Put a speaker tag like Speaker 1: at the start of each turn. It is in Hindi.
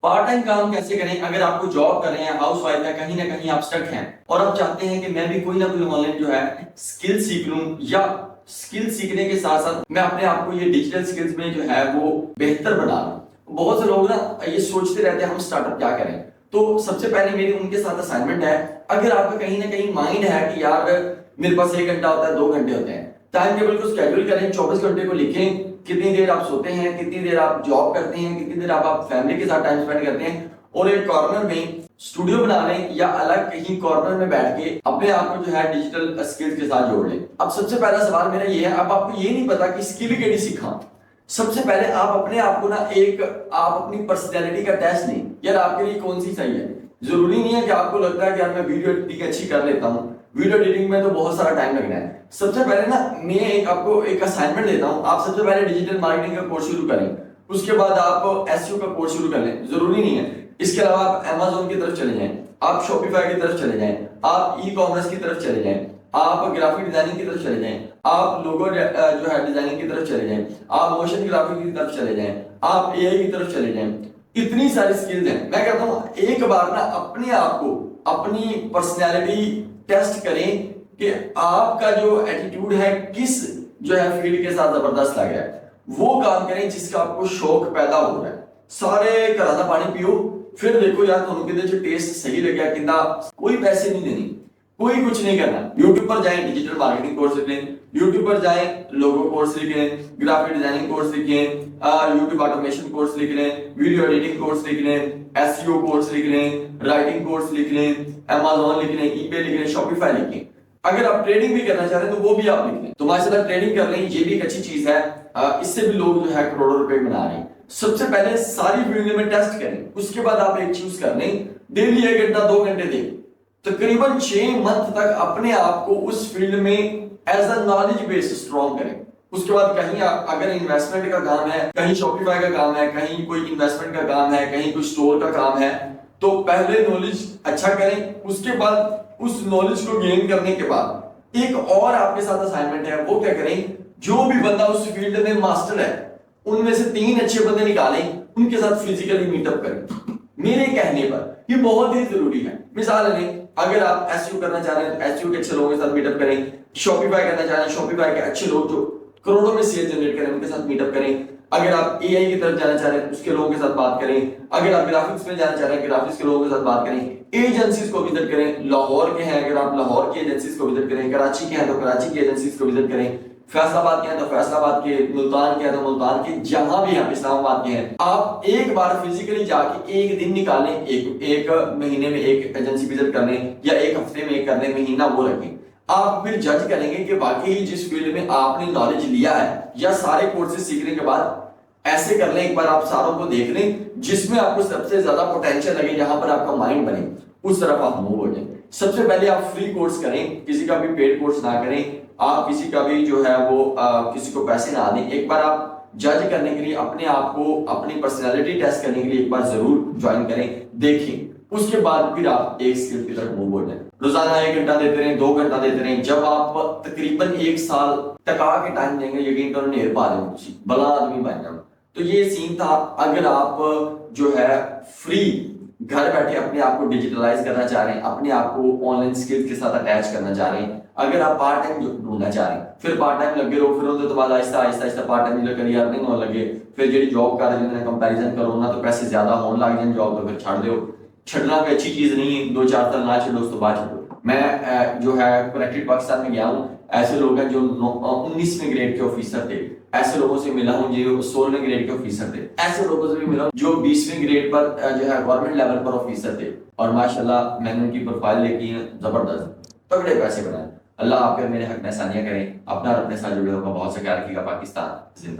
Speaker 1: पार्ट टाइम काम कैसे करें? अगर आपको जॉब कर रहे हैं, हाउस वाइफ है, कहीं ना कहीं आप स्टक हैं और आप चाहते हैं कि मैं भी कोई ना कोई ऑनलाइन जो है स्किल सीख लूं, या स्किल सीखने के साथ साथ मैं अपने आप को ये डिजिटल स्किल्स में जो है वो बेहतर बना लूं। बहुत से लोग ना ये सोचते रहते हैं हम स्टार्टअप क्या करें। तो सबसे पहले मेरी उनके साथ असाइनमेंट है, अगर आपका कहीं ना कहीं माइंड है कि यार मेरे पास 1 घंटा होता है, 2 घंटे होते हैं, टाइम टेबल को स्केड्यूल करें, 24 घंटे को लिखें, कितनी देर आप सोते हैं, कितनी देर आप जॉब करते हैं, कितनी देर आप फैमिली के साथ टाइम स्पेंड करते हैं, और एक कॉर्नर में स्टूडियो बना लें या अलग कहीं कॉर्नर में बैठ के अपने आप को जो है डिजिटल स्किल्स के साथ जोड़ लें। अब सबसे पहला सवाल मेरा ये है, अब आपको ये नहीं पता कि स्किल केड़ी सीखा। सबसे पहले आप अपने आप को ना आप अपनी पर्सनैलिटी का टेस्ट लें, यार आपके लिए कौन सी सही है। जरूरी नहीं है कि आपको लगता है कि यार मैं वीडियो एडिटिंग अच्छी कर लेता हूँ, वीडियो एडिटिंग में तो बहुत सारा टाइम लगना है। सबसे पहले ना मैं आपको एक असाइनमेंट देता हूँ, आप सबसे पहले डिजिटल मार्केटिंग का कोर्स शुरू करें, उसके बाद आप एसईओ का कोर्स शुरू कर लें। जरूरी नहीं है, इसके अलावा आप अमेजोन की तरफ चले जाएं, आप शॉपिफाई की तरफ चले जाएं, आप ई कॉमर्स की तरफ चले जाएं, आप ग्राफिक डिजाइनिंग की तरफ चले जाएं, आप लोगो जो है डिजाइनिंग की तरफ चले जाएं, आप मोशन ग्राफिक की तरफ चले जाएं, आप एआई की तरफ चले जाएं। इतनी सारी स्किल्स हैं। मैं कहता हूं एक बार ना अपने आप को, अपनी पर्सनैलिटी टेस्ट करें कि आपका जो एटीट्यूड है किस जो है फील्ड के साथ जबरदस्त लग रहा है। वो काम करें जिसका आपको शौक पैदा हो रहा है। सारे घरा का पानी पियो, फिर देखो यार तुम कहते जो टेस्ट सही लगे कि ना। कोई पैसे नहीं देने, कोई कुछ नहीं करना। यूट्यूब पर जाएं, डिजिटल मार्केटिंग कोर्स सीख लें, यूट्यूब पर जाएं, लोगो कोर्स सीख लें, ग्राफिक डिजाइनिंग कोर्स सीख लें, यूट्यूब ऑटोमेशन कोर्स सीख लें, वीडियो एडिटिंग कोर्स सीख लें, एसईओ कोर्स सीख लें, राइटिंग कोर्स सीख लें, अमेज़न लिख लें, ईबे लिख लें, शॉपिफाई लिख लें। अगर आप ट्रेडिंग भी करना चाहते हैं तो वो भी आप लिख लें, तो हमारे साथ ट्रेडिंग कर लें, ये भी एक अच्छी चीज है। इससे भी लोग जो है करोड़ों रुपए बना रहे हैं। सबसे पहले सारी फील्ड में टेस्ट करें, उसके बाद आप एक चूज कर लें, डेली 1 घंटा 2 घंटे दें, तकरीबन 6 मंथ तक अपने आप को उस फील्ड में as a knowledge base strong करें। उसके बाद कहीं अगर इन्वेस्टमेंट का काम है, कहीं शॉपिफाई का काम है, कहीं कोई इन्वेस्टमेंट का काम है, कहीं कोई स्टोर का काम है, तो पहले नॉलेज अच्छा करें। उसके बाद उस नॉलेज को गेन करने के बाद एक और आपके साथ असाइनमेंट है, वो क्या करें, जो भी बंदा उस फील्ड में मास्टर है उनमें से 3 अच्छे बंदे निकालें, उनके साथ फिजिकली मीटअप करें। मेरे कहने पर ये बहुत ही जरूरी है। मिसाल है, अगर आप एसईओ करना चाह रहे हैं तो एसईओ के अच्छे लोगों के साथ मीटअप करें, शॉपिफाई करना चाह रहे हैं शॉपिफाई के अच्छे लोग जो करोड़ों में सेल जनरेट करें उनके साथ मीटअप करें, अगर आप एआई की तरफ जाना चाह रहे हैं उसके लोगों के साथ बात करें, अगर आप ग्राफिक्स में जाना चाह रहे हैं ग्राफिक्स के लोगों के साथ बात करें, एजेंसीज को विजिट करें। लाहौर के हैं अगर आप लाहौर की एजेंसीज को विजिट करें, कराची के हैं तो कराची की एजेंसीज को विजिट करें, फैसलाबाद के हैं तो फैसलाबाद के, मुल्तान के हैं तो मुल्तान के, जहां भी हम इस्लामाबाद के हैं, आप एक बार फिजिकली जाके एक दिन निकालें, एक महीने में एक एजेंसी विजिट कर लें या एक हफ्ते में एक कर लें, महीना वो रखें। आप फिर जज करेंगे कि वाकई जिस फील्ड में आपने नॉलेज लिया है या सारे कोर्सेज सीखने के बाद ऐसे कर लें, एक बार आप सारों को देख लें जिसमें आपको सबसे ज्यादा पोटेंशियल लगे, जहां पर आपका माइंड बने, उस तरफ आप मूव हो जाए। सबसे पहले आप फ्री कोर्स करें, किसी का भी पेड कोर्स ना करें, आप किसी का भी जो है वो किसी को पैसे ना दें। एक बार आप जज करने के लिए अपने आप को, अपनी पर्सनैलिटी टेस्ट करने के लिए एक बार जरूर ज्वाइन करें, देखें, उसके बाद फिर आप एक स्किल की तरफ मूव हो जाए। रोजाना 1 घंटा देते रहें, 2 घंटा देते रहें। जब आप तकरीबन 1 साल टका के टाइम देंगे, यकीन करो ढेर पा देंगे, बड़ा आदमी बन जाओ। तो ये सीन था। अगर आप जो है फ्री घर बैठे अपने आप को डिजिटलाइज करना चाह रहे हैं, अपने आप को ऑनलाइन स्किल्स के साथ अटैच करना चाह रहे हैं, अगर आप पार्ट टाइम ढूंढना चाह रहे हैं, फिर पार्ट टाइम लगे रहो, फिर उसके बाद आहिस्ता आहिस्ता पार्ट टाइम जो करियर नहीं होने लगे, फिर जी जॉब कर रहे हैं कंपैरिजन करो ना तो पैसे ज्यादा होने लग जाए जॉब, तो फिर छड़ दो। छड़ना कोई अच्छी चीज नहीं है, 2-4 साल ना छड़ो उसके बाद छड़ो। मैं जो है कनेक्टेड पाकिस्तान में गया हूँ, ऐसे लोग हैं जो 19वें ग्रेड के ऑफिसर थे, ऐसे लोगों से मिला हूँ जो 16वें ग्रेड के ऑफिसर थे, ऐसे लोगों से भी मिला हूँ जो 20वें ग्रेड पर जो है गवर्नमेंट लेवल पर ऑफिसर थे, और माशाल्लाह मैंने उनकी प्रोफाइल देखी है, जबरदस्त तगड़े पैसे बनाए। अल्लाह आपके मेरे हक में आसानियां करें। अपना और अपने साथ जुड़े होगा, बहुत सा ख्याल रखिएगा। पाकिस्तान जिंदाबाद।